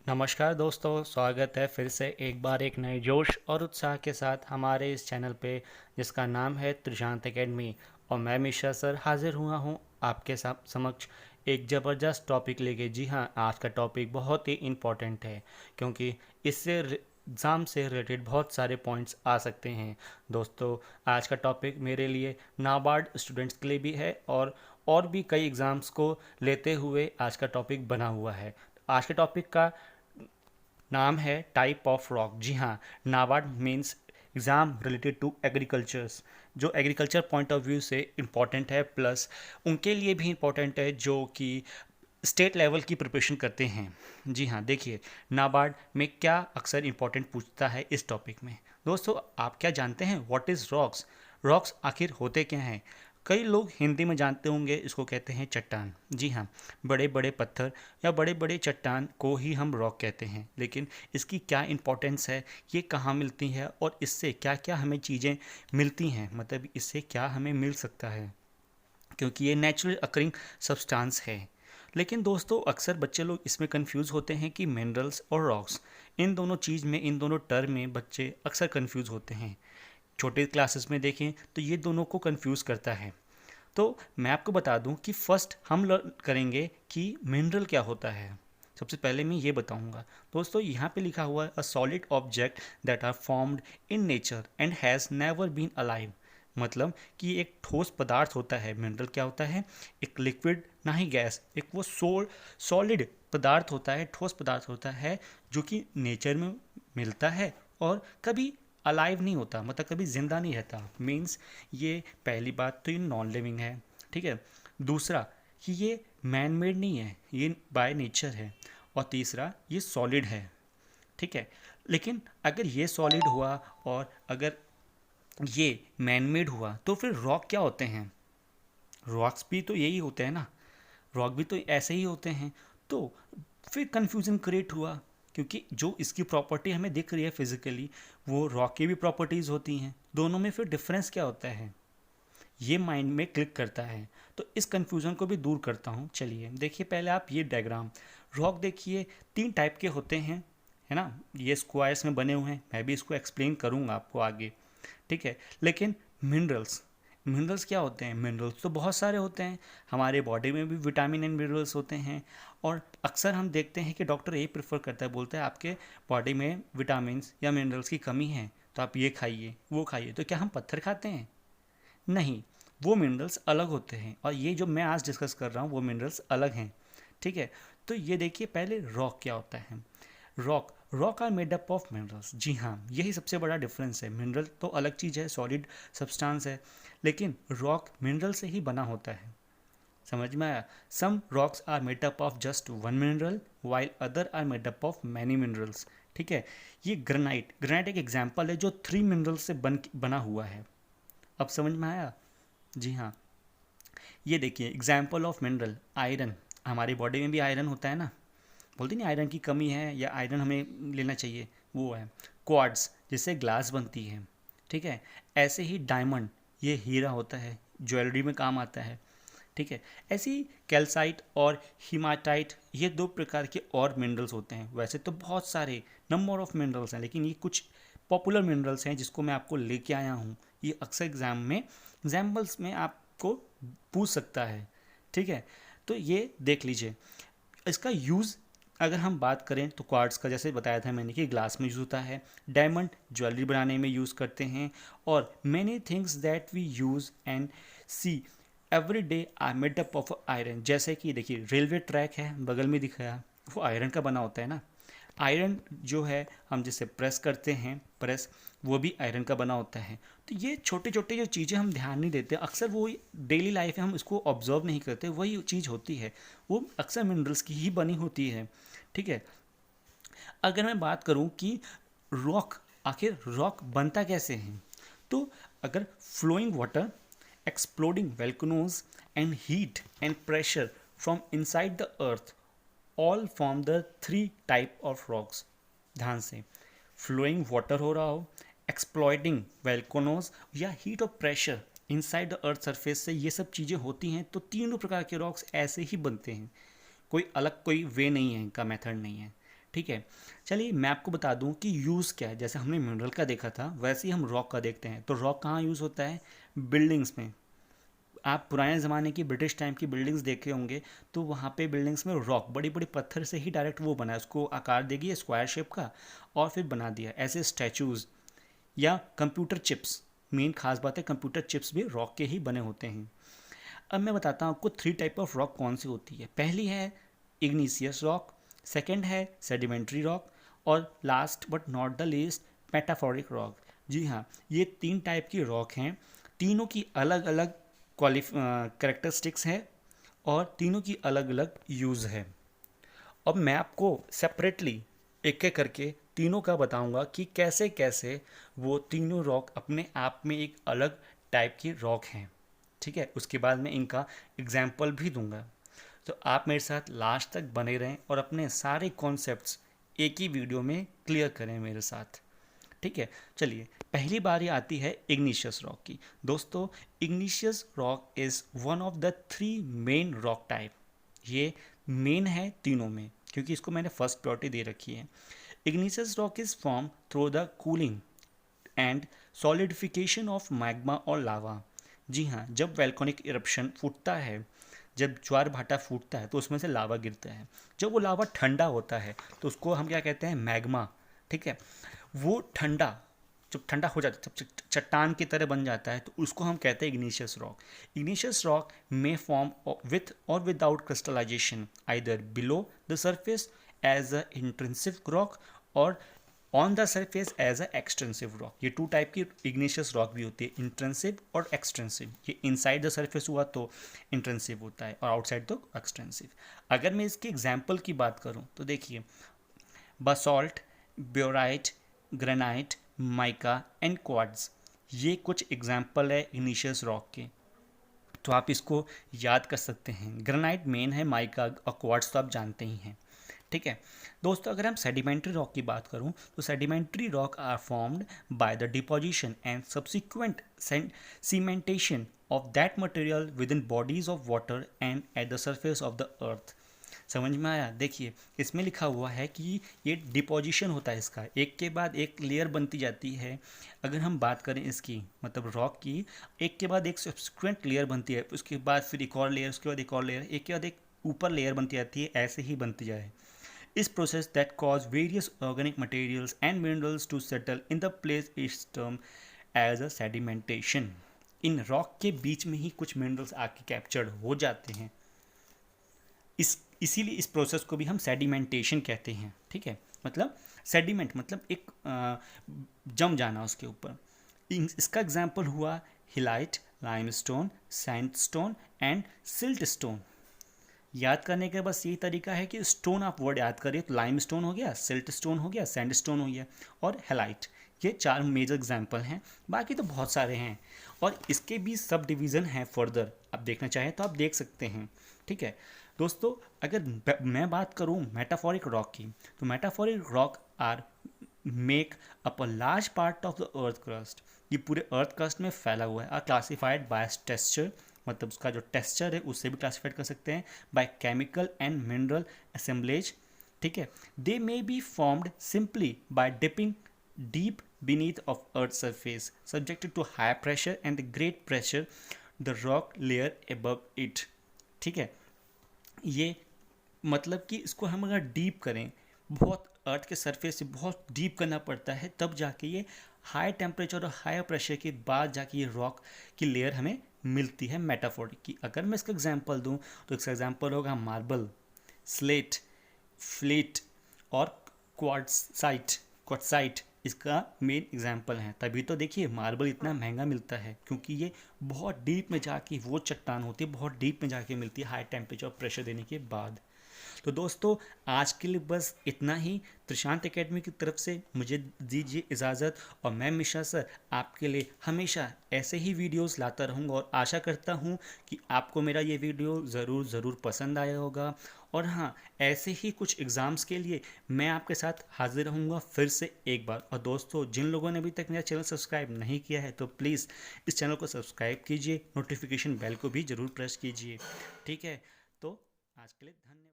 नमस्कार दोस्तों, स्वागत है फिर से एक बार एक नए जोश और उत्साह के साथ हमारे इस चैनल पे जिसका नाम है त्रिशांत एकेडमी। और मैं मिश्रा सर हाजिर हुआ हूँ आपके समक्ष एक ज़बरदस्त टॉपिक लेके। जी हाँ, आज का टॉपिक बहुत ही इम्पोर्टेंट है क्योंकि इससे एग्ज़ाम से रिलेटेड बहुत सारे पॉइंट्स आ सकते हैं। दोस्तों, आज का टॉपिक मेरे लिए नाबार्ड स्टूडेंट्स के लिए भी है और भी कई एग्ज़ाम्स को लेते हुए आज का टॉपिक बना हुआ है। आज के टॉपिक का नाम है टाइप ऑफ रॉक। जी हाँ, NABARD means exam related to agricultures, जो एग्रीकल्चर पॉइंट ऑफ व्यू से इम्पॉर्टेंट है, प्लस उनके लिए भी इम्पॉर्टेंट है जो कि स्टेट लेवल की प्रिपरेशन करते हैं। जी हाँ, देखिए नाबार्ड में क्या अक्सर इम्पॉर्टेंट पूछता है इस टॉपिक में। दोस्तों, आप क्या जानते हैं व्हाट इज़ रॉक्स? रॉक्स आखिर होते क्या हैं? कई लोग हिंदी में जानते होंगे, इसको कहते हैं चट्टान। जी हाँ, बड़े बड़े पत्थर या बड़े बड़े चट्टान को ही हम रॉक कहते हैं। लेकिन इसकी क्या इम्पोर्टेंस है, ये कहाँ मिलती है और इससे क्या क्या हमें चीज़ें मिलती हैं, मतलब इससे क्या हमें मिल सकता है, क्योंकि ये नेचुरल अकरिंग सब्सटेंस है। लेकिन दोस्तों, अक्सर बच्चे लोग इसमें कंफ्यूज होते हैं कि मिनरल्स और रॉक्स, इन दोनों चीज़ में, इन दोनों टर्म में बच्चे अक्सर कंफ्यूज होते हैं। छोटे क्लासेस में देखें तो ये दोनों को कंफ्यूज करता है। तो मैं आपको बता दूं कि फर्स्ट हम लर्न करेंगे कि मिनरल क्या होता है। सबसे पहले मैं ये बताऊंगा। दोस्तों, यहाँ पे लिखा हुआ है a solid object that are formed in nature and has never been alive. मतलब कि एक ठोस पदार्थ होता है। मिनरल क्या होता है? एक लिक्विड, ना ही गैस, एक वो सॉलिड पदार्थ होता है, ठोस पदार्थ होता है जो कि नेचर में मिलता है और कभी अलाइव नहीं होता, मतलब कभी जिंदा नहीं रहता। मीन्स ये पहली बात तो ये नॉन लिविंग है, ठीक है। दूसरा कि ये मैन मेड नहीं है, ये बाय नेचर है। और तीसरा, ये सॉलिड है, ठीक है। लेकिन अगर ये सॉलिड हुआ और अगर ये मैन मेड हुआ तो फिर रॉक क्या होते हैं? रॉक्स भी तो यही होते हैं ना, रॉक भी तो ऐसे ही होते हैं। तो फिर कंफ्यूजन क्रिएट हुआ, क्योंकि जो इसकी प्रॉपर्टी हमें दिख रही है फिजिकली, वो रॉक की भी प्रॉपर्टीज़ होती हैं। दोनों में फिर डिफरेंस क्या होता है, ये माइंड में क्लिक करता है। तो इस कंफ्यूजन को भी दूर करता हूँ। चलिए देखिए, पहले आप ये डायग्राम, रॉक देखिए तीन टाइप के होते हैं, है ना। ये स्क्वायर्स में बने हुए हैं, मैं भी इसको एक्सप्लेन करूँगा आपको आगे, ठीक है। लेकिन मिनरल्स, मिनरल्स क्या होते हैं? मिनरल्स तो बहुत सारे होते हैं, हमारे बॉडी में भी विटामिन एंड मिनरल्स होते हैं। और अक्सर हम देखते हैं कि डॉक्टर ये प्रेफर करता है, बोलता है आपके बॉडी में विटामिन या मिनरल्स की कमी है तो आप ये खाइए वो खाइए। तो क्या हम पत्थर खाते हैं? नहीं, वो मिनरल्स अलग होते हैं और ये जो मैं आज डिस्कस कर रहा हूँ वो मिनरल्स अलग हैं, ठीक है। तो ये देखिए, पहले रॉक क्या होता है। Rock are made up of minerals. जी हाँ, यही सबसे बड़ा डिफरेंस है। मिनरल तो अलग चीज़ है, सॉलिड सब्सटेंस है, लेकिन रॉक मिनरल से ही बना होता है। समझ में आया? Some rocks are made up of just one mineral while other are made up of many minerals, ठीक है। ये ग्रेनाइट, ग्रेनाइट एक एग्जाम्पल है जो थ्री मिनरल से बना हुआ है। अब समझ में आया? जी हाँ, ये देखिए एग्जाम्पल ऑफ मिनरल, आयरन। हमारी बॉडी में भी आयरन होता है ना, बोलते नहीं आयरन की कमी है या आयरन हमें लेना चाहिए, वो है क्वार्ट्ज, जिससे ग्लास बनती है, ठीक है। ऐसे ही डायमंड, ये हीरा होता है, ज्वेलरी में काम आता है, ठीक है। ऐसे ही कैल्साइट और हीमाटाइट, ये दो प्रकार के और मिनरल्स होते हैं। वैसे तो बहुत सारे नंबर ऑफ मिनरल्स हैं, लेकिन ये कुछ पॉपुलर मिनरल्स हैं जिसको मैं आपको लेके आया हूँ। ये अक्सर एग्जाम में एग्जाम्पल्स में आपको पूछ सकता है, ठीक है। तो ये देख लीजिए, इसका यूज़ अगर हम बात करें तो क्वार्ट्ज का जैसे बताया था मैंने कि ग्लास में यूज़ होता है, डायमंड ज्वेलरी बनाने में यूज़ करते हैं, और many things that we use and see every day are made up of iron. जैसे कि देखिए रेलवे ट्रैक है बगल में दिखाया, वो आयरन का बना होता है ना। आयरन जो है हम जिसे प्रेस करते हैं, प्रेस, वो भी आयरन का बना होता है। तो ये छोटे छोटे जो चीज़ें हम ध्यान नहीं देते, अक्सर वो डेली लाइफ में हम इसको ऑब्जर्व नहीं करते, वही चीज़ होती है, वो अक्सर मिनरल्स की ही बनी होती है, ठीक है। अगर मैं बात करूं कि रॉक, आखिर रॉक बनता कैसे है, तो अगर flowing water, exploding volcanoes and heat and pressure from inside the earth all form the three type of rocks. ध्यान से, फ्लोइंग वाटर हो रहा हो, एक्सप्लॉइटिंग वोल्केनोज या heat of pressure inside the earth surface से, ये सब चीज़ें होती हैं, तो तीनों प्रकार के रॉक्स ऐसे ही बनते हैं। कोई अलग कोई वे नहीं है, इनका मेथड नहीं है, ठीक है। चलिए मैं आपको बता दूं कि यूज़ क्या है। जैसे हमने मिनरल का देखा था वैसे ही हम रॉक का देखते हैं। तो रॉक कहाँ यूज़ होता है? बिल्डिंग्स में। आप पुराने ज़माने की ब्रिटिश टाइम की बिल्डिंग्स देखे होंगे, तो वहाँ पे बिल्डिंग्स में रॉक बड़ी बड़ी पत्थर से ही डायरेक्ट वो बना है, उसको आकार दे दिया स्क्वायर शेप का और फिर बना दिया। ऐसे स्टैचूज़ या कंप्यूटर चिप्स, मेन खास बात है कंप्यूटर चिप्स भी रॉक के ही बने होते हैं। अब मैं बताता हूँ आपको 3 टाइप ऑफ रॉक कौन सी होती है। पहली है इग्निशियस रॉक, सेकंड है सेडिमेंट्री रॉक और last but not the least metaphoric rock. जी हाँ, ये 3 टाइप की रॉक हैं। तीनों की अलग अलग करेक्टरिस्टिक्स हैं और तीनों की अलग अलग यूज़ है। अब मैं आपको सेपरेटली एक एक करके तीनों का बताऊंगा कि कैसे कैसे वो तीनों रॉक अपने आप में एक अलग टाइप की रॉक हैं। ठीक है, उसके बाद मैं इनका एग्जाम्पल भी दूंगा। तो आप मेरे साथ लास्ट तक बने रहें और अपने सारे कॉन्सेप्ट्स एक ही वीडियो में क्लियर करें मेरे साथ। ठीक है, चलिए पहली बारी आती है इग्निशियस रॉक की। दोस्तों, igneous rock is one of the 3 main rock type. ये मेन है तीनों में क्योंकि इसको मैंने फर्स्ट प्रायोरिटी दे रखी है। Igneous rock is form through the cooling and solidification of magma और लावा। जी हाँ, जब वैल्कोनिक इरप्शन फूटता है, जब ज्वार भाटा फूटता है तो उसमें से लावा गिरता है। जब वो लावा ठंडा होता है तो उसको हम क्या कहते हैं? मैग्मा। ठीक है, वो ठंडा जब ठंडा हो जाता है, जब चट्टान की तरह बन जाता है तो उसको हम कहते हैं igneous rock. Igneous rock may form with और without crystallization either below the surface as a intrinsic rock और on the surface as a extensive rock. ये 2 टाइप की इग्निशियस रॉक भी होती है, इंट्रेंसिव और एक्सटेंसिव। ये इनसाइड द सरफेस हुआ तो इंट्रेंसिव होता है और आउटसाइड तो एक्सटेंसिव। अगर मैं इसके एग्जाम्पल की बात करूँ तो देखिए, बसॉल्ट, ब्योराइट, ग्रेनाइट, माइका एंड क्वार्ट्ज, ये कुछ एग्जाम्पल है इग्निशियस रॉक के। तो आप इसको याद कर सकते हैं। ग्रेनाइट मेन है, माइका और क्वार्ट्ज तो आप जानते ही हैं। ठीक है दोस्तों, अगर हम सेडिमेंट्री रॉक की बात करूं तो sedimentary rock are formed by the deposition and subsequent cementation of that material within bodies of water and at the surface of the earth. समझ में आया? देखिए इसमें लिखा हुआ है कि ये डिपोजिशन होता है, इसका एक के बाद एक लेयर बनती जाती है। अगर हम बात करें इसकी मतलब रॉक की, एक के बाद एक सब्सिक्वेंट लेयर बनती है, उसके बाद फिर एक और लेयर, उसके बाद एक और लेयर, एक के बाद एक ऊपर लेयर बनती जाती है, ऐसे ही बनती जाए। Is process that cause various organic materials and minerals to settle in the place is termed as a sedimentation. In rock के बीच में ही कुछ मिनरल्स आके कैप्चर्ड हो जाते हैं, इसीलिए इस प्रोसेस को भी हम सेडिमेंटेशन कहते हैं। ठीक है, मतलब सेडिमेंट मतलब एक जम जाना उसके ऊपर। इसका एग्जाम्पल हुआ highlight, limestone, sandstone and siltstone. याद करने का बस यही तरीका है कि स्टोन आप वर्ड याद करिए तो लाइम स्टोन हो गया, सिल्ट स्टोन हो गया, सैंड स्टोन हो गया और हेलाइट। ये 4 मेजर एग्जाम्पल हैं, बाकी तो बहुत सारे हैं और इसके भी सब डिवीज़न हैं। फर्दर आप देखना चाहें तो आप देख सकते हैं। ठीक है दोस्तों, अगर मैं बात करूं मेटाफोरिक रॉक की, तो metaphoric rock are make up a large part of the earth crust. ये पूरे अर्थ क्रस्ट में फैला हुआ है। आर क्लासिफाइड बाय टेक्सचर, मतलब उसका जो टेक्सचर है उससे भी क्लासिफाइड कर सकते हैं, by chemical and mineral assemblage. ठीक है, they may be formed simply by dipping deep beneath of earth's surface subjected to high pressure and the great pressure the rock layer above it। ठीक है, ये मतलब कि इसको हम अगर डीप करें, बहुत अर्थ के सरफेस से बहुत डीप करना पड़ता है, तब जाके ये हाई टेम्परेचर और हाई प्रेशर के बाद जाके ये रॉक की लेयर हमें मिलती है मेटाफोरिक की। अगर मैं इसका एग्जांपल दूं तो इसका एग्जांपल होगा मार्बल, स्लेट, फ्लेट और क्वार्ट्साइट इसका मेन एग्जांपल है। तभी तो देखिए मार्बल इतना महंगा मिलता है, क्योंकि ये बहुत डीप में जाके वो चट्टान होती है, बहुत डीप में जाके मिलती है हाई टेम्परेचर और प्रेशर देने के बाद। तो दोस्तों आज के लिए बस इतना ही। त्रिशांत एकेडमी की तरफ से मुझे दीजिए इजाज़त और मैं मिश्रा सर आपके लिए हमेशा ऐसे ही वीडियोस लाता रहूँगा और आशा करता हूँ कि आपको मेरा ये वीडियो ज़रूर पसंद आया होगा। और हाँ, ऐसे ही कुछ एग्ज़ाम्स के लिए मैं आपके साथ हाजिर रहूँगा फिर से एक बार। और दोस्तों जिन लोगों ने अभी तक मेरा चैनल सब्सक्राइब नहीं किया है तो प्लीज़ इस चैनल को सब्सक्राइब कीजिए, नोटिफिकेशन बेल को भी ज़रूर प्रेस कीजिए। ठीक है, तो आज के लिए धन्यवाद।